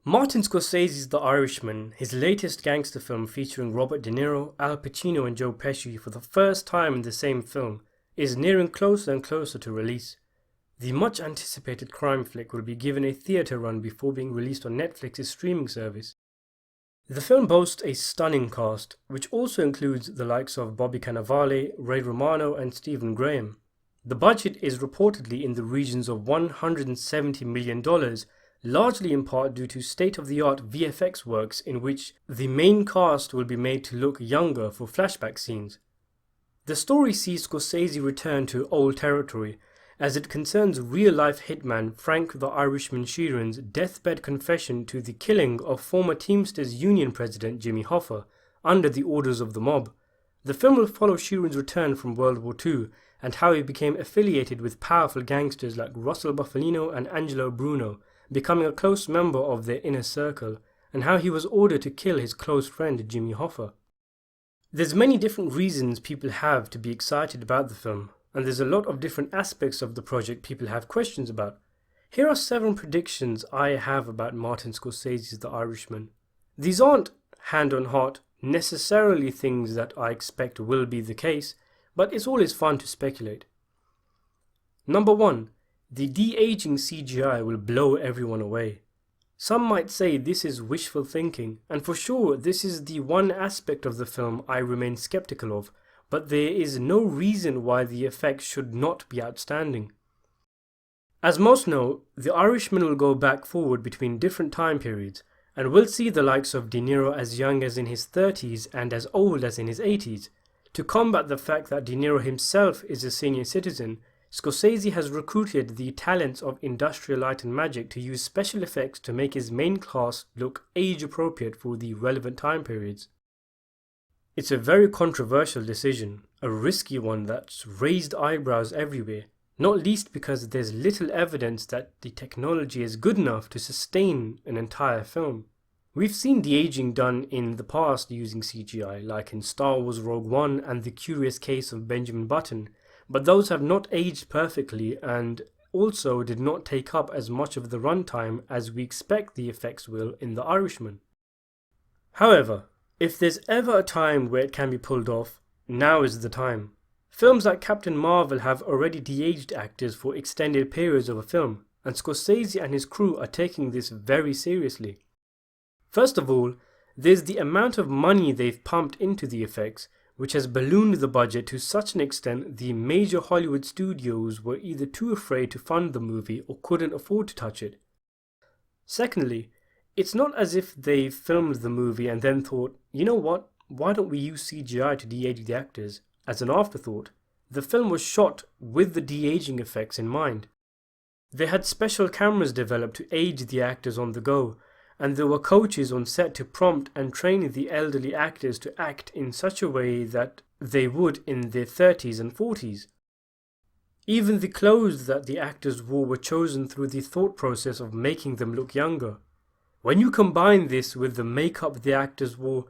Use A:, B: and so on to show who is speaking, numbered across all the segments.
A: Martin Scorsese's The Irishman, his latest gangster film featuring Robert De Niro, Al Pacino and Joe Pesci for the first time in the same film, is nearing closer and closer to release. The much anticipated crime flick will be given a theatre run before being released on Netflix's streaming service. The film boasts a stunning cast, which also includes the likes of Bobby Cannavale, Ray Romano and Stephen Graham. The budget is reportedly in the regions of $170 million, largely in part due to state-of-the-art VFX works in which the main cast will be made to look younger for flashback scenes. The story sees Scorsese return to old territory, as it concerns real-life hitman Frank the Irishman Sheeran's deathbed confession to the killing of former Teamsters Union President Jimmy Hoffa under the orders of the mob. The film will follow Sheeran's return from World War II and how he became affiliated with powerful gangsters like Russell Bufalino and Angelo Bruno, becoming a close member of their inner circle, and how he was ordered to kill his close friend Jimmy Hoffa. There's many different reasons people have to be excited about the film, and there's a lot of different aspects of the project people have questions about. Here are 7 predictions I have about Martin Scorsese's The Irishman. These aren't, hand on heart, necessarily things that I expect will be the case, but it's always fun to speculate. Number 1. The de-aging CGI will blow everyone away. Some might say this is wishful thinking, and for sure this is the one aspect of the film I remain skeptical of, but there is no reason why the effects should not be outstanding. As most know, The Irishman will go back forward between different time periods, and we'll see the likes of De Niro as young as in his 30s and as old as in his 80s. To combat the fact that De Niro himself is a senior citizen, Scorsese has recruited the talents of Industrial Light and Magic to use special effects to make his main cast look age-appropriate for the relevant time periods. It's a very controversial decision, a risky one that's raised eyebrows everywhere, not least because there's little evidence that the technology is good enough to sustain an entire film. We've seen de-aging done in the past using CGI, like in Star Wars Rogue One and The Curious Case of Benjamin Button, but those have not aged perfectly and also did not take up as much of the runtime as we expect the effects will in The Irishman. However, if there's ever a time where it can be pulled off, now is the time. Films like Captain Marvel have already de-aged actors for extended periods of a film, and Scorsese and his crew are taking this very seriously. First of all, there's the amount of money they've pumped into the effects, which has ballooned the budget to such an extent the major Hollywood studios were either too afraid to fund the movie or couldn't afford to touch it. Secondly, it's not as if they filmed the movie and then thought, you know what, why don't we use CGI to de-age the actors, as an afterthought. The film was shot with the de-aging effects in mind. They had special cameras developed to age the actors on the go, and there were coaches on set to prompt and train the elderly actors to act in such a way that they would in their 30s and 40s. Even the clothes that the actors wore were chosen through the thought process of making them look younger. When you combine this with the makeup the actors wore,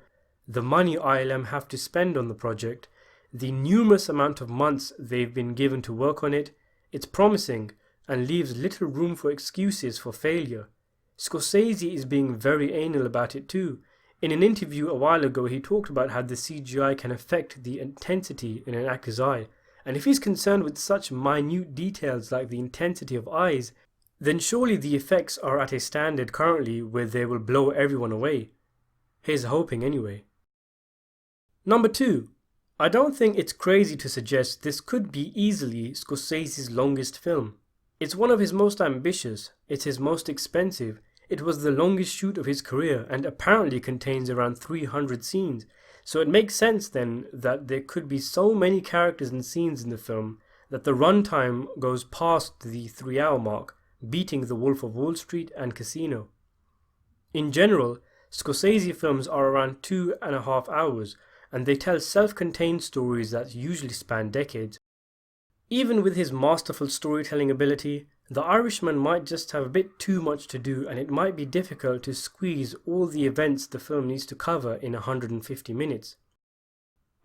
A: the money ILM have to spend on the project, the numerous amount of months they've been given to work on it, it's promising and leaves little room for excuses for failure. Scorsese is being very anal about it too. In an interview a while ago, he talked about how the CGI can affect the intensity in an actor's eye, and if he's concerned with such minute details like the intensity of eyes, then surely the effects are at a standard currently where they will blow everyone away. Here's hoping anyway. Number 2. I don't think it's crazy to suggest this could be easily Scorsese's longest film. It's one of his most ambitious, it's his most expensive, it was the longest shoot of his career and apparently contains around 300 scenes, so it makes sense then that there could be so many characters and scenes in the film that the runtime goes past the 3-hour mark, beating The Wolf of Wall Street and Casino. In general, Scorsese films are around 2.5 hours, and they tell self-contained stories that usually span decades. Even with his masterful storytelling ability, The Irishman might just have a bit too much to do, and it might be difficult to squeeze all the events the film needs to cover in 150 minutes.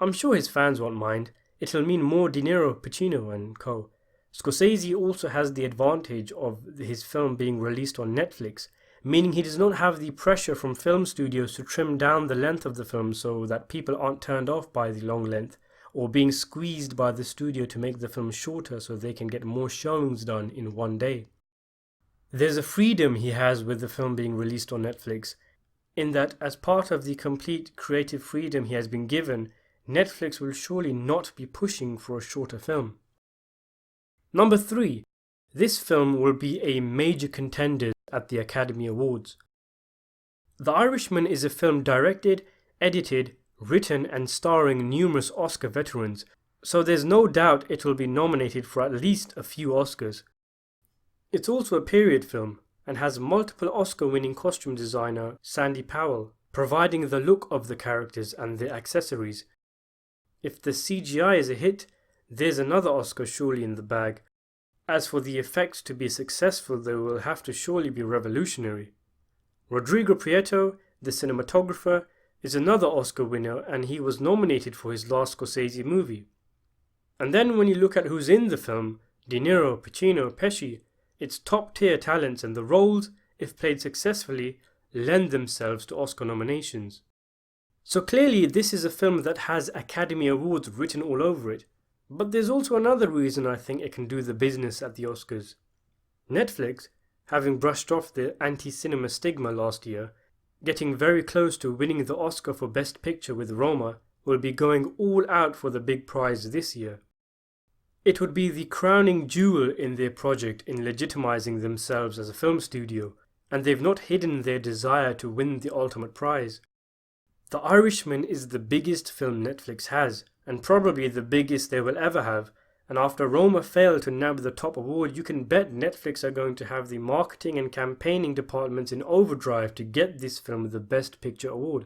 A: I'm sure his fans won't mind, it'll mean more De Niro, Pacino and co. Scorsese also has the advantage of his film being released on Netflix, meaning he does not have the pressure from film studios to trim down the length of the film so that people aren't turned off by the long length, or being squeezed by the studio to make the film shorter so they can get more showings done in one day. There's a freedom he has with the film being released on Netflix, in that as part of the complete creative freedom he has been given, Netflix will surely not be pushing for a shorter film. Number 3. This film will be a major contender at the Academy Awards. The Irishman is a film directed, edited, written and starring numerous Oscar veterans, so there's no doubt it will be nominated for at least a few Oscars. It's also a period film and has multiple Oscar-winning costume designer Sandy Powell providing the look of the characters and the accessories. If the CGI is a hit, there's another Oscar surely in the bag. As for the effects to be successful, they will have to surely be revolutionary. Rodrigo Prieto, the cinematographer, is another Oscar winner and he was nominated for his last Scorsese movie. And then when you look at who's in the film, De Niro, Pacino, Pesci, it's top-tier talents and the roles, if played successfully, lend themselves to Oscar nominations. So clearly this is a film that has Academy Awards written all over it. But there's also another reason I think it can do the business at the Oscars. Netflix, having brushed off the anti-cinema stigma last year, getting very close to winning the Oscar for Best Picture with Roma, will be going all out for the big prize this year. It would be the crowning jewel in their project in legitimizing themselves as a film studio, and they've not hidden their desire to win the ultimate prize. The Irishman is the biggest film Netflix has, and probably the biggest they will ever have, and after Roma failed to nab the top award, you can bet Netflix are going to have the marketing and campaigning departments in overdrive to get this film the Best Picture award.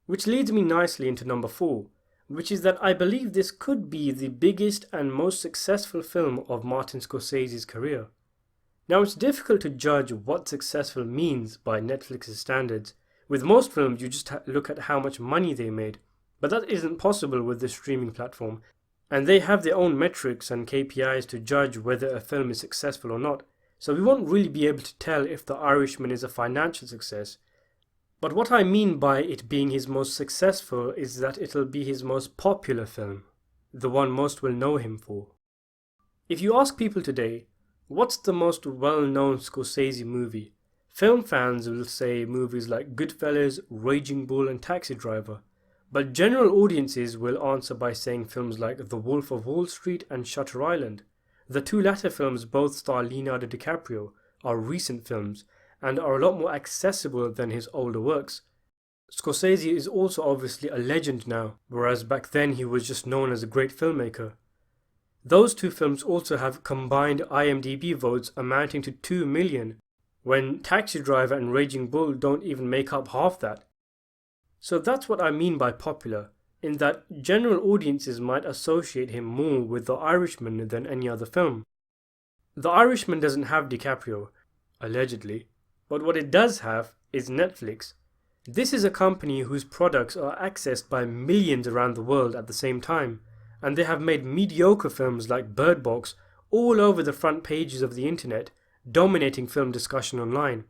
A: Which leads me nicely into number 4, which is that I believe this could be the biggest and most successful film of Martin Scorsese's career. Now it's difficult to judge what successful means by Netflix's standards. With most films you just look at how much money they made, but that isn't possible with the streaming platform, and they have their own metrics and KPIs to judge whether a film is successful or not, so we won't really be able to tell if The Irishman is a financial success. But what I mean by it being his most successful is that it'll be his most popular film, the one most will know him for. If you ask people today, what's the most well-known Scorsese movie? Film fans will say movies like Goodfellas, Raging Bull and Taxi Driver, but general audiences will answer by saying films like The Wolf of Wall Street and Shutter Island. The two latter films both star Leonardo DiCaprio, are recent films, and are a lot more accessible than his older works. Scorsese is also obviously a legend now, whereas back then he was just known as a great filmmaker. Those two films also have combined IMDb votes amounting to 2 million, when Taxi Driver and Raging Bull don't even make up half that. So that's what I mean by popular, in that general audiences might associate him more with The Irishman than any other film. The Irishman doesn't have DiCaprio, allegedly, but what it does have is Netflix. This is a company whose products are accessed by millions around the world at the same time, and they have made mediocre films like Bird Box all over the front pages of the internet, dominating film discussion online.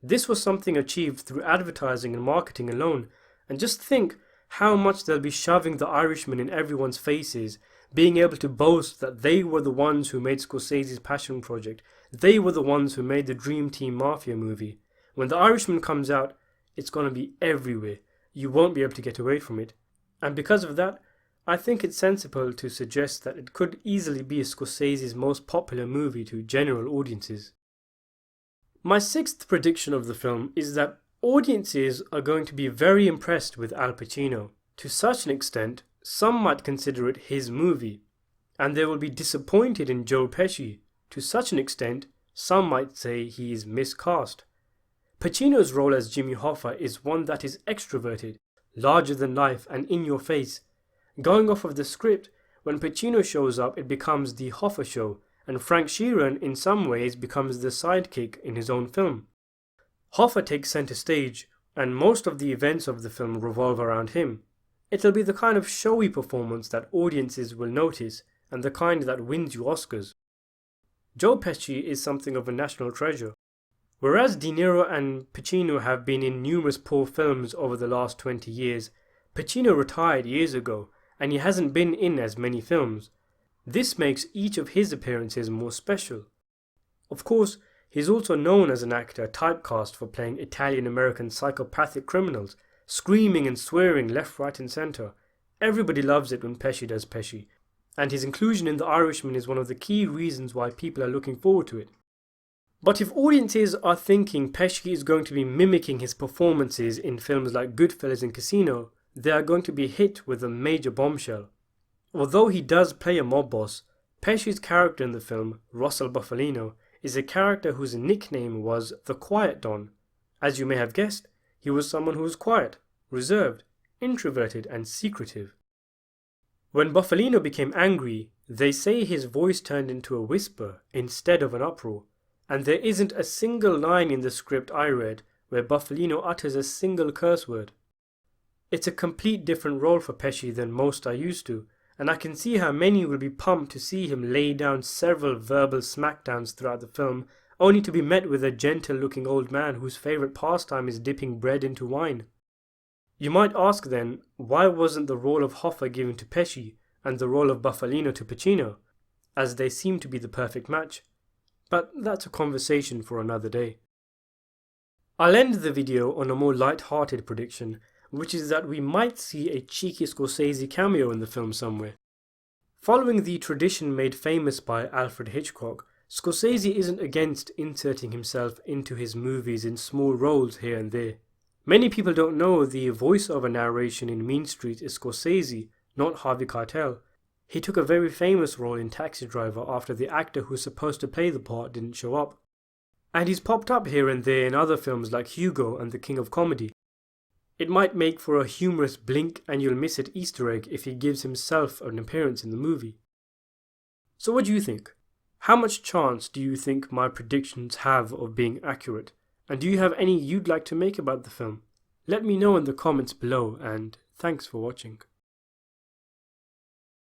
A: This was something achieved through advertising and marketing alone, and just think how much they'll be shoving The Irishman in everyone's faces, being able to boast that they were the ones who made Scorsese's passion project, they were the ones who made the Dream Team Mafia movie. When The Irishman comes out, it's going to be everywhere. You won't be able to get away from it. And because of that, I think it's sensible to suggest that it could easily be Scorsese's most popular movie to general audiences. My 6th prediction of the film is that audiences are going to be very impressed with Al Pacino. To such an extent, some might consider it his movie, and they will be disappointed in Joe Pesci. To such an extent, some might say he is miscast. Pacino's role as Jimmy Hoffa is one that is extroverted, larger than life and in your face. Going off of the script, when Pacino shows up it becomes the Hoffa show, and Frank Sheeran in some ways becomes the sidekick in his own film. Hoffa takes center stage, and most of the events of the film revolve around him. It'll be the kind of showy performance that audiences will notice, and the kind that wins you Oscars. Joe Pesci is something of a national treasure. Whereas De Niro and Pacino have been in numerous poor films over the last 20 years, Pacino retired years ago and he hasn't been in as many films. This makes each of his appearances more special. Of course, he's also known as an actor typecast for playing Italian-American psychopathic criminals, screaming and swearing left, right and centre. Everybody loves it when Pesci does Pesci, and his inclusion in The Irishman is one of the key reasons why people are looking forward to it. But if audiences are thinking Pesci is going to be mimicking his performances in films like Goodfellas and Casino, they are going to be hit with a major bombshell. Although he does play a mob boss, Pesci's character in the film, Russell Bufalino, is a character whose nickname was the Quiet Don. As you may have guessed, he was someone who was quiet, reserved, introverted and secretive. When Bufalino became angry, they say his voice turned into a whisper instead of an uproar, and there isn't a single line in the script I read where Bufalino utters a single curse word. It's a complete different role for Pesci than most are used to, and I can see how many will be pumped to see him lay down several verbal smackdowns throughout the film, only to be met with a gentle-looking old man whose favourite pastime is dipping bread into wine. You might ask then, why wasn't the role of Hoffa given to Pesci and the role of Bufalino to Pacino, as they seem to be the perfect match? But that's a conversation for another day. I'll end the video on a more light-hearted prediction, which is that we might see a cheeky Scorsese cameo in the film somewhere. Following the tradition made famous by Alfred Hitchcock, Scorsese isn't against inserting himself into his movies in small roles here and there. Many people don't know the voice-over narration in Mean Streets is Scorsese, not Harvey Keitel. He took a very famous role in Taxi Driver after the actor who's supposed to play the part didn't show up. And he's popped up here and there in other films like Hugo and The King of Comedy. It might make for a humorous blink and you'll miss it Easter egg if he gives himself an appearance in the movie. So what do you think? How much chance do you think my predictions have of being accurate? And do you have any you'd like to make about the film? Let me know in the comments below, and thanks for watching.